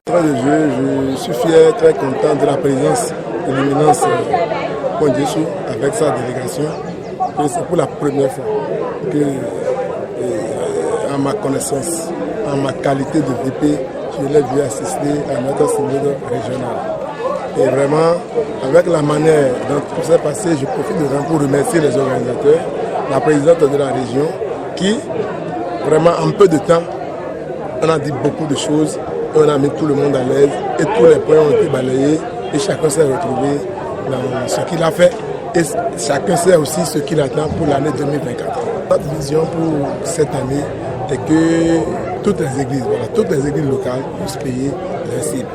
Je suis fier, très content de la présence de l'éminence Pondjesou avec sa délégation. Et c'est pour la première fois que, à ma connaissance, en ma qualité de VP, je l'ai vu assister à notre synode régional. Et vraiment, avec la manière dont tout s'est passé, je profite de ça pour remercier les organisateurs, la présidente de la région, qui, vraiment, en peu de temps, on a dit beaucoup de choses. On a mis tout le monde à l'aise et tous les points ont été balayés et chacun s'est retrouvé dans ce qu'il a fait et chacun sait aussi ce qu'il attend pour l'année 2024. Notre vision pour cette année est que toutes les églises locales puissent payer leurs cibles.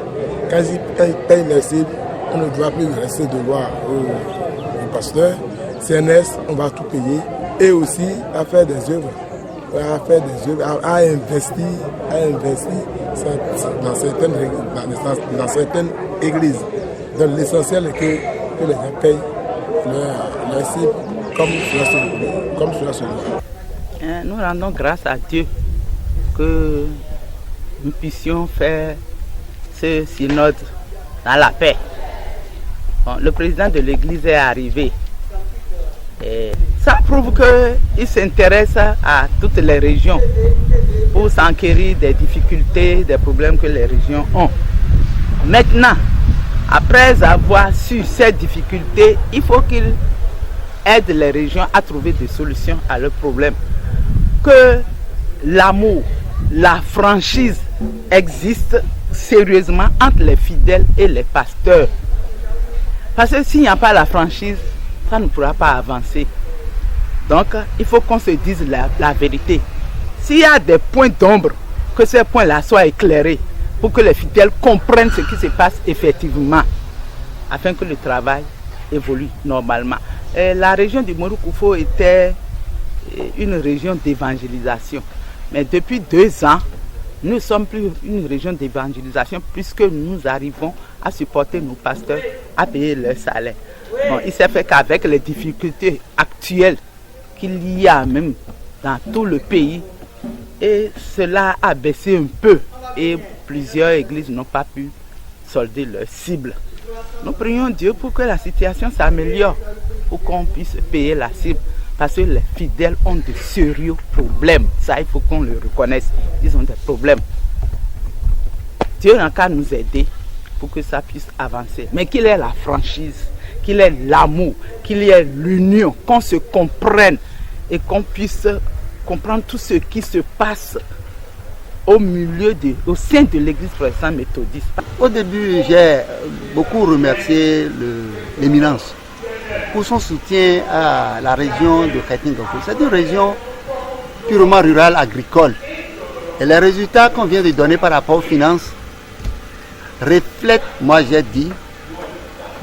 Quand ils payent leurs cibles, on ne doit plus rester de voir au pasteur. CNS, on va tout payer et aussi à faire des œuvres. À investir dans certaines églises. Donc l'essentiel est que les gens payent leur cible comme cela se doit. Nous rendons grâce à Dieu que nous puissions faire ce synode dans la paix. Bon, le président de l'église est arrivé. Et ça prouve qu'il s'intéresse à toutes les régions pour s'enquérir des difficultés, des problèmes que les régions ont. Maintenant, après avoir su ces difficultés, il faut qu'il aide les régions à trouver des solutions à leurs problèmes. Que l'amour, la franchise existe sérieusement entre les fidèles et les pasteurs. Parce que s'il n'y a pas la franchise, ça ne pourra pas avancer. Donc, il faut qu'on se dise la vérité. S'il y a des points d'ombre, que ces points-là soient éclairés pour que les fidèles comprennent ce qui se passe effectivement, afin que le travail évolue normalement. Et la région du Morokoufo était une région d'évangélisation. Mais depuis 2 ans, nous ne sommes plus une région d'évangélisation puisque nous arrivons à supporter nos pasteurs, à payer leur salaire. Bon, il s'est fait qu'avec les difficultés actuelles qu'il y a même dans tout le pays, et cela a baissé un peu et plusieurs églises n'ont pas pu solder leur cible. Nous prions Dieu pour que la situation s'améliore, pour qu'on puisse payer la cible, parce que les fidèles ont de sérieux problèmes. Ça, il faut qu'on le reconnaisse. Ils ont des problèmes. Dieu n'a qu'à nous aider pour que ça puisse avancer. Mais qu'il ait la franchise, qu'il ait l'amour, qu'il y ait l'union, qu'on se comprenne et qu'on puisse comprendre tout ce qui se passe au sein de l'église protestante méthodiste. Au début, j'ai beaucoup remercié l'éminence pour son soutien à la région de Khaïtine-Goko. C'est une région purement rurale agricole. Et les résultats qu'on vient de donner par rapport aux finances reflètent, moi j'ai dit,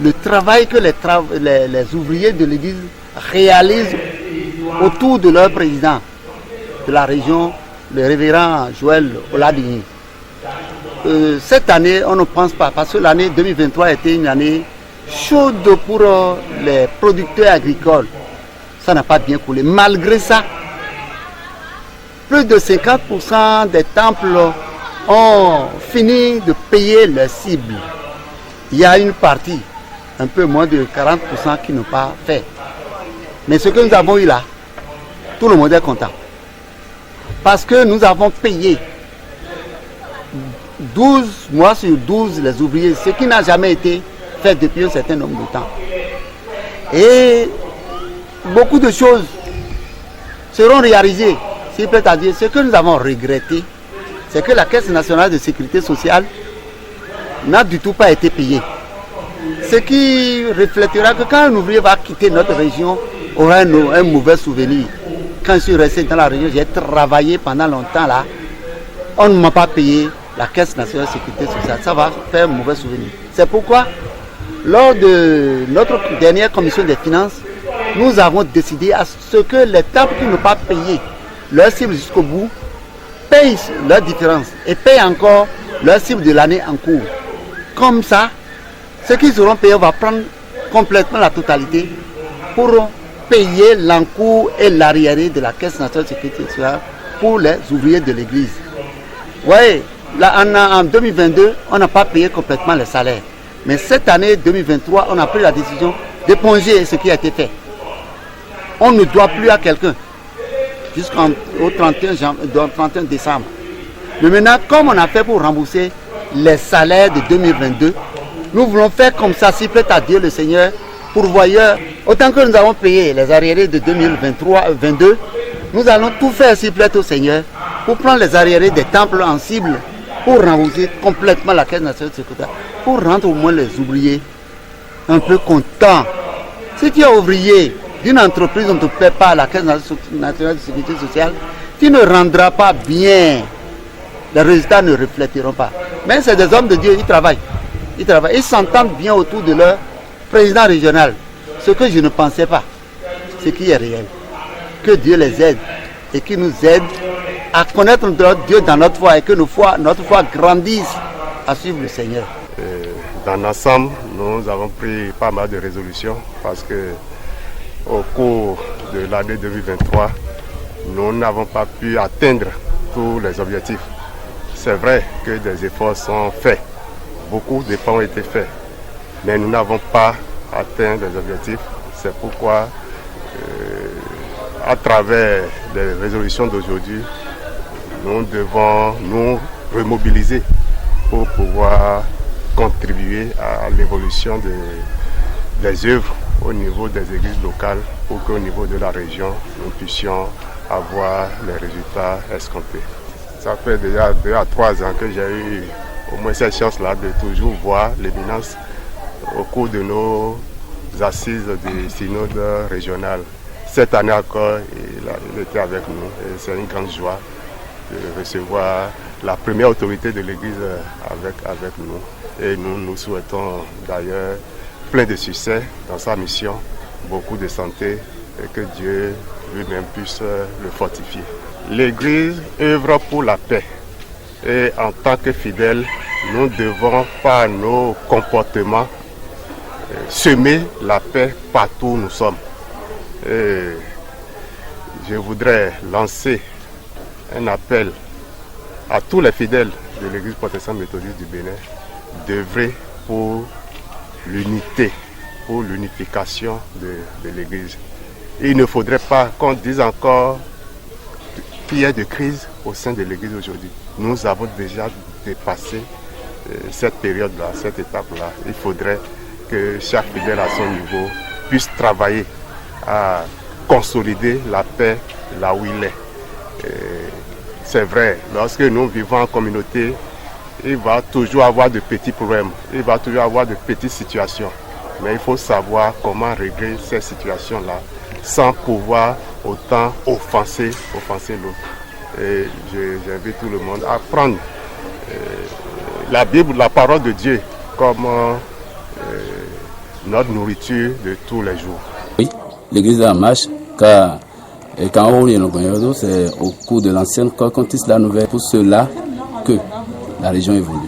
le travail que les ouvriers de l'église réalisent autour de leur président de la région, le révérend Joël Oladini. Cette année, on ne pense pas, parce que l'année 2023 a été une année chaude pour les producteurs agricoles. Ça n'a pas bien coulé. Malgré ça, plus de 50% des temples ont fini de payer leurs cibles. Il y a une partie, un peu moins de 40% qui n'ont pas fait. Mais ce que nous avons eu là, tout le monde est content. Parce que nous avons payé 12 mois sur 12 les ouvriers, ce qui n'a jamais été fait depuis un certain nombre de temps. Et beaucoup de choses seront réalisées. S'il plaît à dire, ce que nous avons regretté, c'est que la Caisse nationale de sécurité sociale n'a du tout pas été payée. Ce qui reflètera que quand un ouvrier va quitter notre région, aura un mauvais souvenir. Quand je suis resté dans la région, j'ai travaillé pendant longtemps là. On ne m'a pas payé la Caisse nationale de sécurité sociale. Ça va faire un mauvais souvenir. C'est pourquoi, lors de notre dernière commission des finances, nous avons décidé à ce que les temples qui n'ont pas payé leur cible jusqu'au bout payent leur différence et payent encore leur cible de l'année en cours. Comme ça, ceux qui seront payés, on va prendre complètement la totalité pour payer l'encours et l'arriéré de la Caisse nationale de sécurité sociale pour les ouvriers de l'église. Oui, Là, en 2022, on n'a pas payé complètement les salaires. Mais cette année 2023, on a pris la décision d'éponger ce qui a été fait. On ne doit plus à quelqu'un jusqu'au 31 décembre. Mais maintenant, comme on a fait pour rembourser les salaires de 2022, nous voulons faire comme ça, s'il plaît à Dieu le Seigneur, pourvoyeur. Autant que nous avons payé les arriérés de 2023-2022, nous allons tout faire, s'il plaît au Seigneur, pour prendre les arriérés des temples en cible, pour rembourser complètement la Caisse nationale de sécurité, pour rendre au moins les ouvriers un peu contents. Si tu es ouvrier d'une entreprise, on ne te paie pas la Caisse nationale de sécurité sociale, tu ne rendras pas bien. Les résultats ne reflèteront pas. Mais c'est des hommes de Dieu, ils travaillent. Ils s'entendent bien autour de leur président régional. Ce que je ne pensais pas, ce qui est réel. Que Dieu les aide et qu'il nous aide à connaître notre Dieu dans notre foi et que notre foi grandisse à suivre le Seigneur. Dans l'ensemble, nous avons pris pas mal de résolutions parce que au cours de l'année 2023, nous n'avons pas pu atteindre tous les objectifs. C'est vrai que des efforts sont faits, beaucoup d'efforts ont été faits, mais nous n'avons pas atteint les objectifs. C'est pourquoi, à travers les résolutions d'aujourd'hui, nous devons nous remobiliser pour pouvoir contribuer à l'évolution des œuvres au niveau des églises locales pour qu'au niveau de la région, nous puissions avoir les résultats escomptés. Ça fait déjà 2 à 3 ans que j'ai eu au moins cette chance-là de toujours voir l'éminence au cours de nos assises du synode régional. Cette année encore, il était avec nous et c'est une grande joie de recevoir la première autorité de l'Église avec nous. Et nous souhaitons d'ailleurs plein de succès dans sa mission, beaucoup de santé et que Dieu lui-même puisse le fortifier. L'Église œuvre pour la paix et en tant que fidèles, nous devons par nos comportements semer la paix partout où nous sommes. Et je voudrais lancer un appel à tous les fidèles de l'Église protestante méthodiste du Bénin d'œuvrer pour l'unité, pour l'unification de l'Église. Il ne faudrait pas qu'on dise encore qu'il y ait de crise au sein de l'Église aujourd'hui. Nous avons déjà dépassé cette période-là, cette étape-là. Il faudrait que chaque fidèle à son niveau puisse travailler à consolider la paix là où il est. C'est vrai, lorsque nous vivons en communauté, il va toujours avoir de petits problèmes, il va toujours avoir de petites situations. Mais il faut savoir comment régler ces situations-là sans pouvoir autant offenser l'autre. Et j'invite tout le monde à prendre la Bible, la parole de Dieu, comme notre nourriture de tous les jours. Oui, l'Église est en marche, car quand on est au c'est au cours de l'ancienne qu'on tisse la nouvelle. Pour cela que la région évolue.